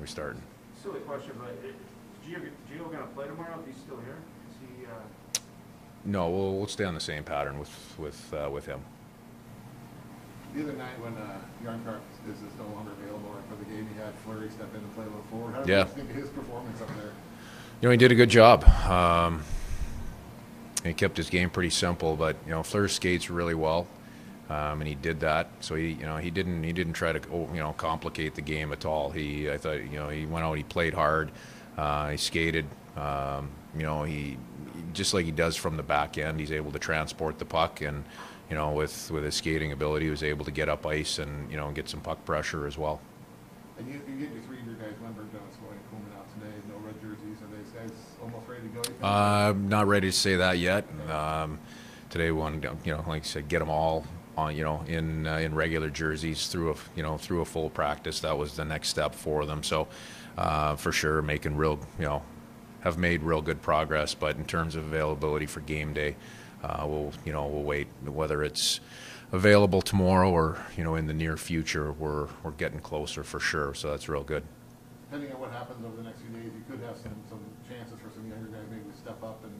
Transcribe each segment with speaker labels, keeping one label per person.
Speaker 1: we starting.
Speaker 2: Silly question, but is Gio going to play tomorrow? Is he still here? Is he?
Speaker 1: No, we'll stay on the same pattern with him.
Speaker 3: The other night when Yarncroft is no longer available for the game, he had Fleury step in and play a little forward. How do you think of his performance up there?
Speaker 1: He did a good job. He kept his game pretty simple, but Fleur skates really well, and he did that. So he didn't try to complicate the game at all. I thought he went out, he played hard, he skated. He just like he does from the back end, he's able to transport the puck, and with his skating ability, he was able to get up ice and get some puck pressure as well.
Speaker 3: And you get your three of your guys, Lundberg, Jones, and Koeman out today. No red jerseys. Are these guys almost ready to go?
Speaker 1: I'm not ready to say that yet. Today, we wanted to, like I said, get them all on, in regular jerseys through a full practice. That was the next step for them. So, for sure, making have made real good progress. But in terms of availability for game day, we'll wait. Whether it's available tomorrow or in the near future, we're getting closer for sure. So that's real good.
Speaker 3: Depending on what happens over the next few days, you could have some chances for some younger guys maybe to step up and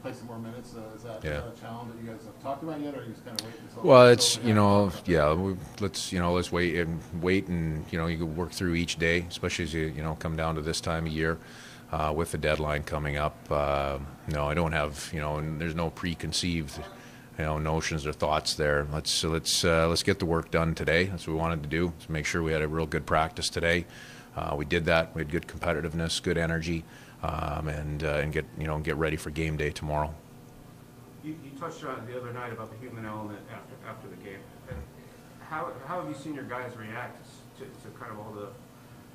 Speaker 3: play some more minutes. Is that a challenge that you guys have talked about yet, or are you just kind of waiting?
Speaker 1: Well, it's let's wait and you can work through each day, especially as you come down to this time of year. With the deadline coming up, no, I don't have and there's no preconceived notions or thoughts there. Let's get the work done today. That's what we wanted to do. Let's make sure we had a real good practice today. We did that. We had good competitiveness, good energy, and get ready for game day tomorrow.
Speaker 2: You touched on it the other night about the human element after the game. And how have you seen your guys react to kind of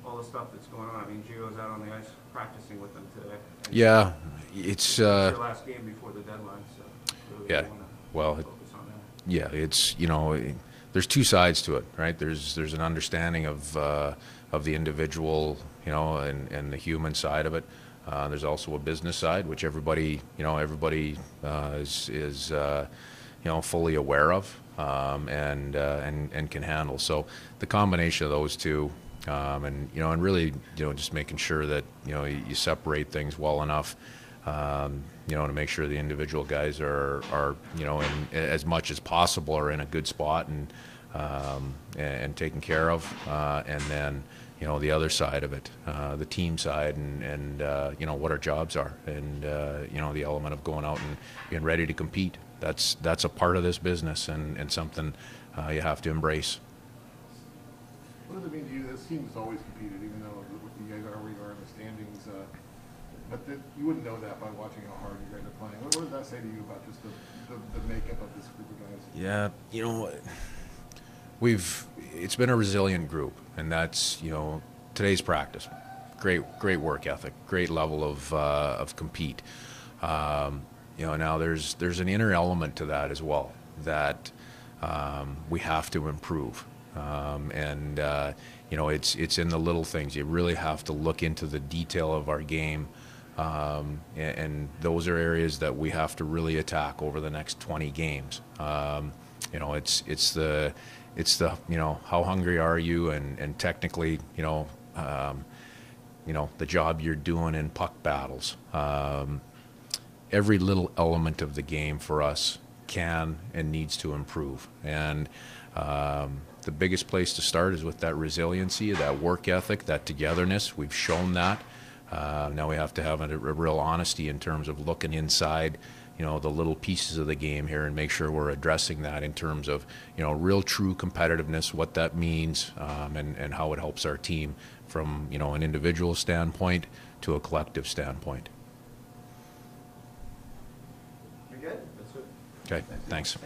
Speaker 2: all the stuff that's going on? I mean, Gio's out on the ice practicing with them today.
Speaker 1: Yeah, it's
Speaker 2: your last game before the deadline, so really
Speaker 1: yeah. Well,
Speaker 2: focus on that.
Speaker 1: Yeah, it's there's two sides to it, right? There's an understanding of the individual, and the human side of it. There's also a business side, which everybody is fully aware of, and can handle. So the combination of those two. And really, just making sure that you separate things well enough, to make sure the individual guys are in, as much as possible, are in a good spot and taken care of, and then the other side of it, the team side, and what our jobs are, and the element of going out and being ready to compete. That's a part of this business, and something you have to embrace.
Speaker 3: What does it mean to you? This team has always competed, even though you guys are where you are in the standings. But you wouldn't know that by watching how hard you guys are playing. What does that say to you about just the makeup of this group of guys?
Speaker 1: Yeah, it's been a resilient group, and that's today's practice. Great work ethic, great level of compete. Now there's an inner element to that as well that we have to improve. It's in the little things. You really have to look into the detail of our game, and those are areas that we have to really attack over the next 20 games. It's the how hungry are you, and technically the job you're doing in puck battles. Every little element of the game for us can and needs to improve, and the biggest place to start is with that resiliency, that work ethic, that togetherness. We've shown that. Now we have to have a real honesty in terms of looking inside, the little pieces of the game here, and make sure we're addressing that in terms of, real true competitiveness, what that means, and how it helps our team from, an individual standpoint to a collective standpoint.
Speaker 2: You're good. That's it.
Speaker 1: Okay, thanks.